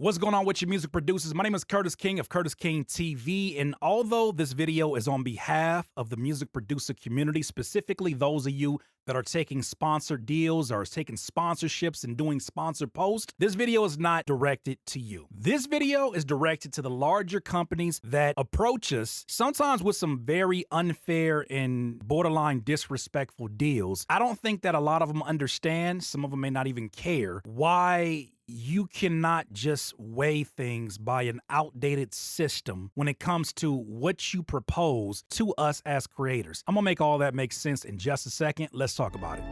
What's going on with your music producers? My name is Curtis King of Curtis King TV, and although this video is on behalf of the music producer community, specifically those of you that are taking sponsored deals or taking sponsorships and doing sponsored posts, this video is not directed to you. This video is directed to the larger companies that approach us, sometimes with some very unfair and borderline disrespectful deals. I don't think that a lot of them understand, some of them may not even care, why you cannot just weigh things by an outdated system when it comes to what you propose to us as creators. I'm gonna make all that make sense in just a second. Let's talk about it.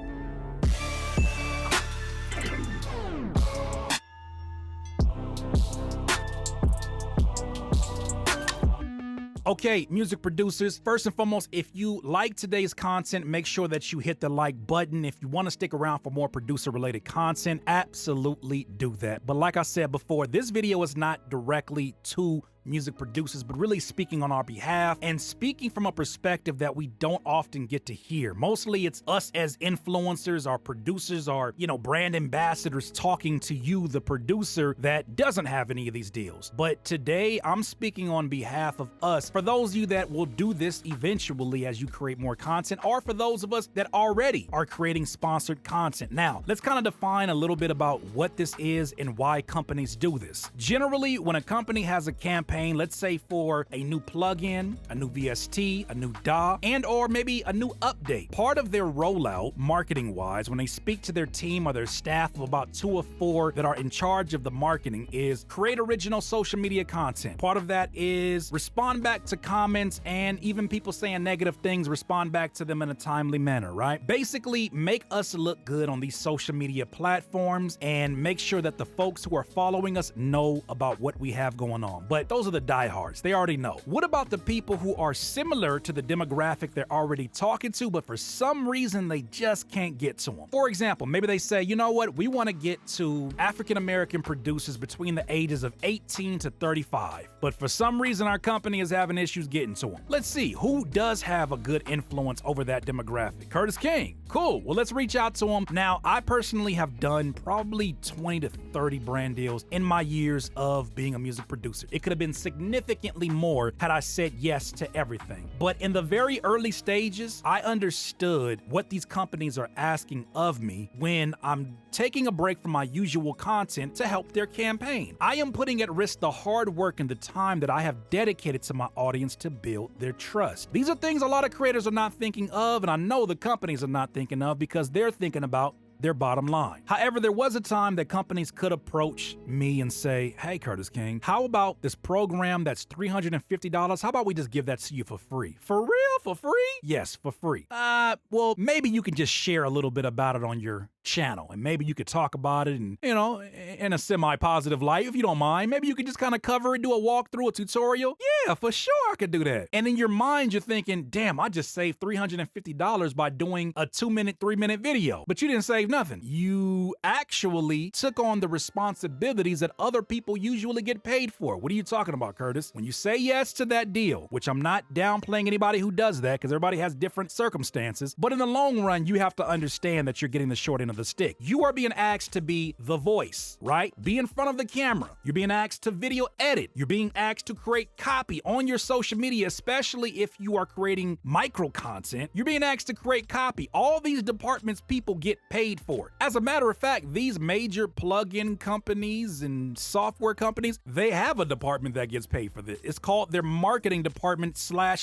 Okay, music producers, first and foremost, if you like today's content, make sure that you hit the like button. If you want to stick around for more producer-related content, absolutely do that. But like I said before, this video is not directly to music producers, but really speaking on our behalf and speaking from a perspective that we don't often get to hear. Mostly it's us as influencers, our producers, our, brand ambassadors talking to you, the producer that doesn't have any of these deals. But today I'm speaking on behalf of us. For those of you that will do this eventually as you create more content, or for those of us that already are creating sponsored content. Now, let's kind of define a little bit about what this is and why companies do this. Generally, when a company has a campaign, let's say for a new plugin, a new VST, a new DAW, and or maybe a new update. Part of their rollout, marketing-wise, when they speak to their team or their staff of about 2 or 4 that are in charge of the marketing, is create original social media content. Part of that is respond back to comments, and even people saying negative things, respond back to them in a timely manner, right? Basically, make us look good on these social media platforms and make sure that the folks who are following us know about what we have going on. But those are the diehards. They already know. What about the people who are similar to the demographic they're already talking to, but for some reason they just can't get to them? For example, maybe they say, you know what, we want to get to African-American producers between the ages of 18 to 35, but for some reason our company is having issues getting to them. Let's see, who does have a good influence over that demographic? Curtis King. Cool. Well, let's reach out to him. Now, I personally have done probably 20 to 30 brand deals in my years of being a music producer. It could have been significantly more had I said yes to everything. But in the very early stages, I understood what these companies are asking of me when I'm taking a break from my usual content to help their campaign. I am putting at risk the hard work and the time that I have dedicated to my audience to build their trust. These are things a lot of creators are not thinking of, and I know the companies are not thinking of because they're thinking about their bottom line. However, there was a time that companies could approach me and say, hey, Curtis King, how about this program that's $350? How about we just give that to you for free? For real? For free? Yes, for free. Well, maybe you can just share a little bit about it on your channel, and maybe you could talk about it and, in a semi-positive light, if you don't mind. Maybe you could just kind of cover it, do a walkthrough, a tutorial. Yeah, for sure I could do that. And in your mind, you're thinking, damn, I just saved $350 by doing a 2-minute, 3-minute video. But you didn't save nothing. You actually took on the responsibilities that other people usually get paid for. What are you talking about, Curtis? When you say yes to that deal, which I'm not downplaying anybody who does that because everybody has different circumstances, but in the long run, you have to understand that you're getting the short end of the stick. You are being asked to be the voice, right? Be in front of the camera. You're being asked to video edit. You're being asked to create copy on your social media, especially if you are creating micro content. You're being asked to create copy. All these departments people get paid for. As a matter of fact, these major plugin companies and software companies, they have a department that gets paid for this. It's called their marketing department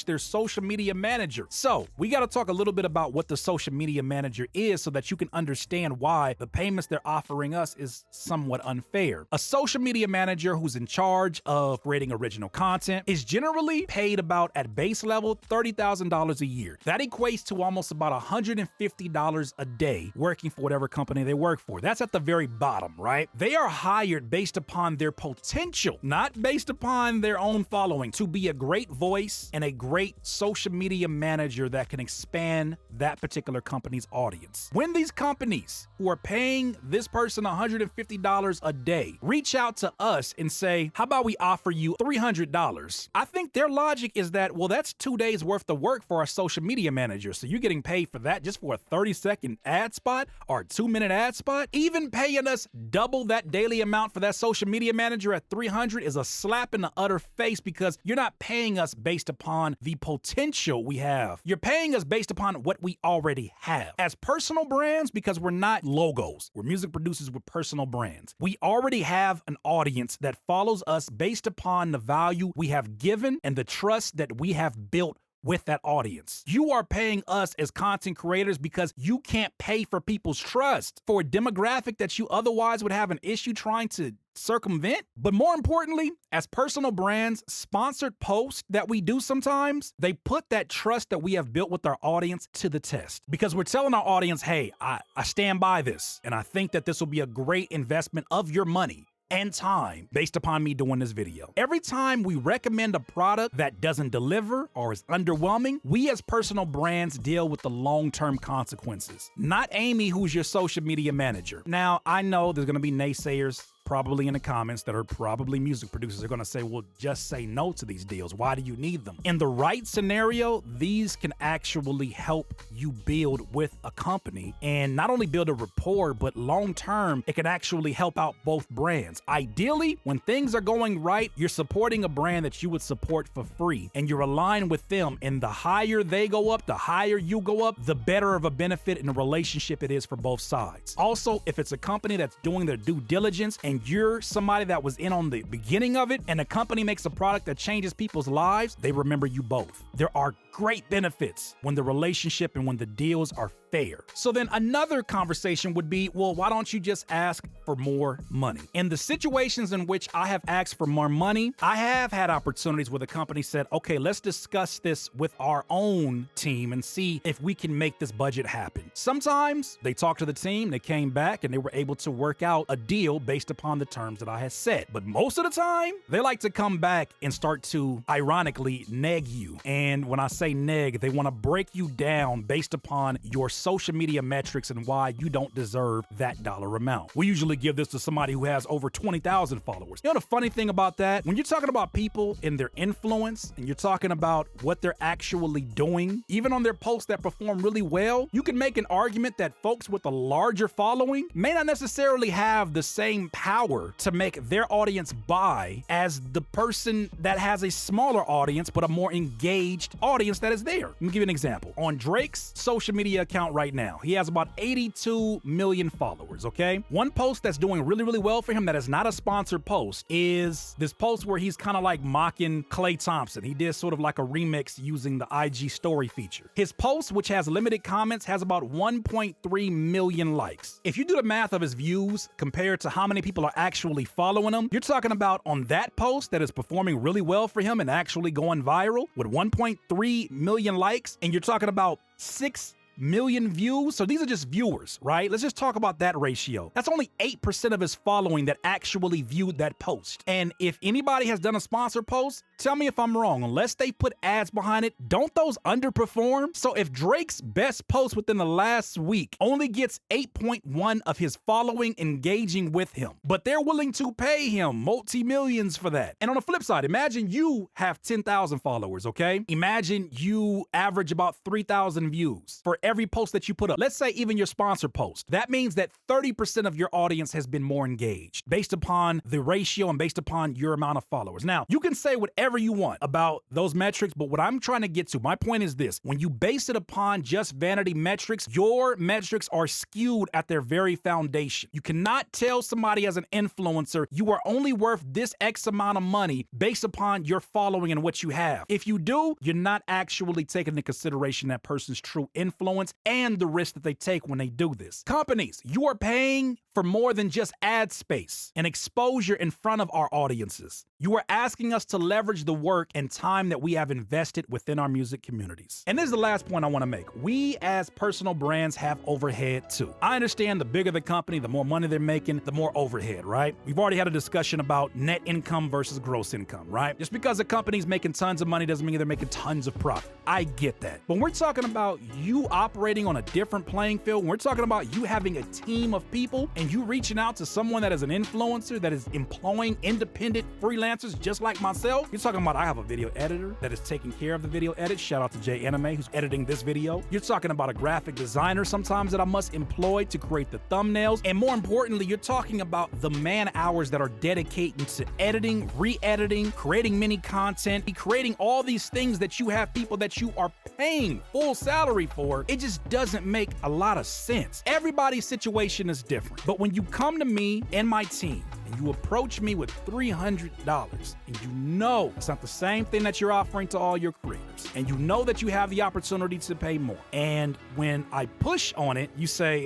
/ their social media manager. So we got to talk a little bit about what the social media manager is so that you can understand why the payments they're offering us is somewhat unfair. A social media manager who's in charge of creating original content is generally paid about, at base level, $30,000 a year. That equates to almost about $150 a day working for whatever company they work for. That's at the very bottom, right? They are hired based upon their potential, not based upon their own following, to be a great voice and a great social media manager that can expand that particular company's audience. When these companies companies who are paying this person $150 a day reach out to us and say, how about we offer you $300? I think their logic is that, well, that's 2 days worth of work for our social media manager. So you're getting paid for that just for a 30-second ad spot or a 2-minute ad spot? Even paying us double that daily amount for that social media manager at $300 is a slap in the utter face, because you're not paying us based upon the potential we have. You're paying us based upon what we already have. As personal brands, because we're not logos, we're music producers with personal brands. We already have an audience that follows us based upon the value we have given and the trust that we have built with that audience. You are paying us as content creators because you can't pay for people's trust for a demographic that you otherwise would have an issue trying to circumvent. But more importantly, as personal brands, sponsored posts that we do sometimes, they put that trust that we have built with our audience to the test, because we're telling our audience, hey, I stand by this, and I think that this will be a great investment of your money and time based upon me doing this video. Every time we recommend a product that doesn't deliver or is underwhelming, we as personal brands deal with the long-term consequences. Not Amy, who's your social media manager. Now, I know there's gonna be naysayers probably in the comments that are probably music producers are gonna say, well, just say no to these deals. Why do you need them? In the right scenario, these can actually help you build with a company, and not only build a rapport, but long-term, it can actually help out both brands. Ideally, when things are going right, you're supporting a brand that you would support for free, and you're aligned with them, and the higher they go up, the higher you go up, the better of a benefit in a relationship it is for both sides. Also, if it's a company that's doing their due diligence and you're somebody that was in on the beginning of it, and the company makes a product that changes people's lives, they remember you both. There are great benefits when the relationship and when the deals are fair. So then another conversation would be, well, why don't you just ask for more money? In the situations in which I have asked for more money, I have had opportunities where the company said, okay, let's discuss this with our own team and see if we can make this budget happen. Sometimes they talked to the team, they came back, and they were able to work out a deal based upon the terms that I had set. But most of the time, they like to come back and start to ironically neg you. And when I say neg, they want to break you down based upon your social media metrics and why you don't deserve that dollar amount. We usually give this to somebody who has over 20,000 followers. You know the funny thing about that? When you're talking about people and their influence, and you're talking about what they're actually doing, even on their posts that perform really well, you can make an argument that folks with a larger following may not necessarily have the same power to make their audience buy as the person that has a smaller audience but a more engaged audience that is there. Let me give you an example. On Drake's social media account right now, he has about 82 million followers, okay? One post that's doing really, really well for him that is not a sponsored post is this post where he's kind of like mocking Klay Thompson. He did sort of like a remix using the IG story feature. His post, which has limited comments, has about 1.3 million likes. If you do the math of his views compared to how many people are actually following him, you're talking about on that post that is performing really well for him and actually going viral with 1.3 million likes, and you're talking about 6 million views. So these are just viewers, right? Let's just talk about that ratio. That's only 8% of his following that actually viewed that post. And if anybody has done a sponsored post, tell me if I'm wrong. Unless they put ads behind it, don't those underperform? So if Drake's best post within the last week only gets 8.1 of his following engaging with him, but they're willing to pay him multi-millions for that. And on the flip side, imagine you have 10,000 followers, okay? Imagine you average about 3,000 views for every post that you put up. Let's say even your sponsored post. That means that 30% of your audience has been more engaged based upon the ratio and based upon your amount of followers. Now, you can say whatever you want about those metrics, but what I'm trying to get to, my point is this: when you base it upon just vanity metrics, your metrics are skewed at their very foundation. You cannot tell somebody as an influencer, you are only worth this X amount of money based upon your following and what you have. If you do, you're not actually taking into consideration that person's true influence and the risk that they take when they do this. Companies, you are paying for more than just ad space and exposure in front of our audiences. You are asking us to leverage the work and time that we have invested within our music communities. And this is the last point I want to make. We as personal brands have overhead too. I understand the bigger the company, the more money they're making, the more overhead, right? We've already had a discussion about net income versus gross income, right? Just because a company's making tons of money doesn't mean they're making tons of profit. I get that. But we're talking about you operating on a different playing field, when we're talking about you having a team of people and you reaching out to someone that is an influencer that is employing independent freelancers just like myself, you're talking about I have a video editor that is taking care of the video edit. Shout out to Jay Anime who's editing this video. You're talking about a graphic designer sometimes that I must employ to create the thumbnails. And more importantly, you're talking about the man hours that are dedicated to editing, re-editing, creating mini content, creating all these things that you have people that you are paying full salary for. It just doesn't make a lot of sense. Everybody's situation is different. But when you come to me and my team and you approach me with $300 and you know it's not the same thing that you're offering to all your creators, and you know that you have the opportunity to pay more, and when I push on it, you say,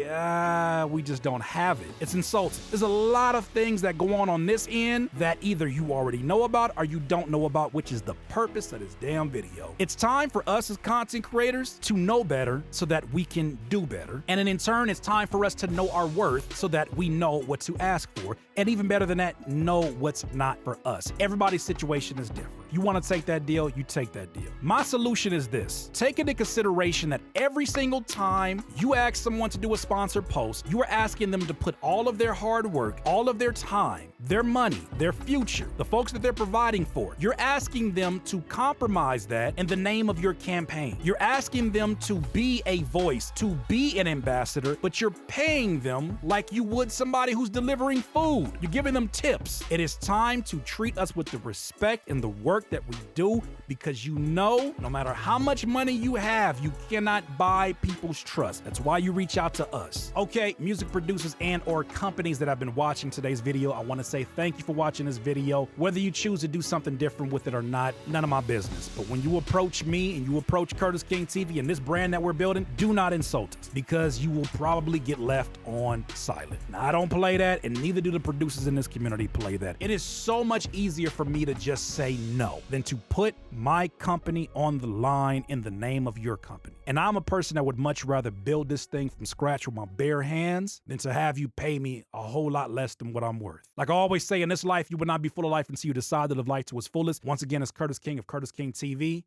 we just don't have it. It's insulting. There's a lot of things that go on this end that either you already know about or you don't know about, which is the purpose of this damn video. It's time for us as content creators to know better so that we can do better. And then in turn, it's time for us to know our worth so that we know what to ask for. And even better than that, know what's not for us. Everybody's situation is different. You want to take that deal, you take that deal. My solution is this. Take into consideration that every single time you ask someone to do a sponsored post, you are asking them to put all of their hard work, all of their time, their money, their future, the folks that they're providing for. You're asking them to compromise that in the name of your campaign. You're asking them to be a voice, to be an ambassador, but you're paying them like you would somebody who's delivering food. You're giving them tips. It is time to treat us with the respect and the work that we do, because you know, no matter how much money you have, you cannot buy people's trust. That's why you reach out to us. Okay, music producers and or companies that have been watching today's video, I want to say thank you for watching this video. Whether you choose to do something different with it or not, none of my business. But when you approach me and you approach Curtis King TV and this brand that we're building, do not insult us, because you will probably get left on silent. Now, I don't play that, and neither do the producers in this community play that. It is so much easier for me to just say no than to put my company on the line in the name of your company. And I'm a person that would much rather build this thing from scratch with my bare hands than to have you pay me a whole lot less than what I'm worth. Like I always say, in this life, you will not be full of life until you decide to live life to its fullest. Once again, it's Curtis King of Curtis King TV.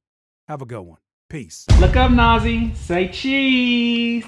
Have a good one. Peace. Look up, Nazi. Say cheese.